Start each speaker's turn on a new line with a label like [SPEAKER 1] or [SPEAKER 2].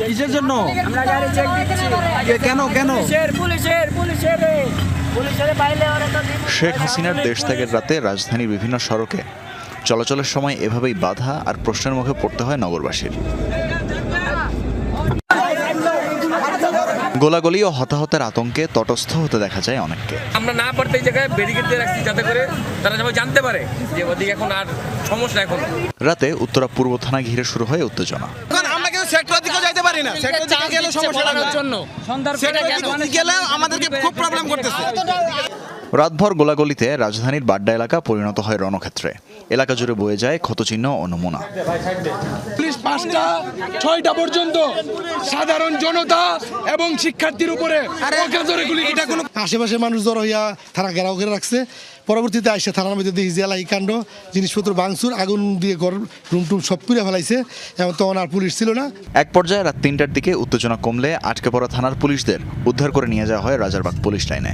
[SPEAKER 1] কিসের জন্য?
[SPEAKER 2] আমরা গাড়ি চেক দিচ্ছি।
[SPEAKER 1] কেন কেন?
[SPEAKER 2] পুলিশের বাইরে ওরা তো
[SPEAKER 3] শেখ হাসিনার দেশ ত্যাগের রাতে রাজধানীর বিভিন্ন সড়কে চলাচলের সময় এভাবেই বাধা আর প্রশ্নের মুখে পড়তে হয় নগরবাসীর। গোলাগুলি ও হতাহতের আতঙ্কে তটস্থ হতে দেখা যায় অনেককে।
[SPEAKER 4] আমরা না পারতে এই জায়গায় ব্যারিকেড দিয়ে রাখছি যাতে করে তারা সবাই জানতে পারে যে ওদিকে এখন আর সমস্যা। এখন
[SPEAKER 3] রাতে উত্তরা পূর্ব থানা ঘিরে শুরু হয় উত্তেজনা।
[SPEAKER 1] আমরা কেউ সেক্টরের দিকে যাইতে পারি না। সেক্টরের দিকে গেলে সমস্যা জন্য গেলে আমাদেরকে খুব প্রবলেম করতেছে।
[SPEAKER 3] রাতভর গোলাগুলিতে রাজধানীর বাড্ডা এলাকা পরিণত হয় রণক্ষেত্রে। এলাকা জুড়ে বয়ে যায় ক্ষতচিহ্ন ও নমুনা।
[SPEAKER 5] পুলিশ 5টা 6টা পর্যন্ত সাধারণ জনতা এবং শিক্ষার্থীর উপরে অকাতরে গুলি করছে।
[SPEAKER 6] আশেপাশে মানুষ জড়ো হইয়া থানা ঘেরাও করে রাখছে। পরবর্তীতে আইসা থানার মধ্যে দেখি যে এলাকায় কাণ্ড, জিনিসপত্র ভাঙচুর, আগুন দিয়ে ঘর রুম টুম সব পুড়ে ফেলাইছে এবং তখন আর পুলিশ ছিল না।
[SPEAKER 3] এক পর্যায়ে রাত 3টার দিকে উত্তেজনা কমলে আটকে পড়া থানার পুলিশদের উদ্ধার করে নিয়ে যাওয়া হয় রাজারবাগ পুলিশ লাইনে।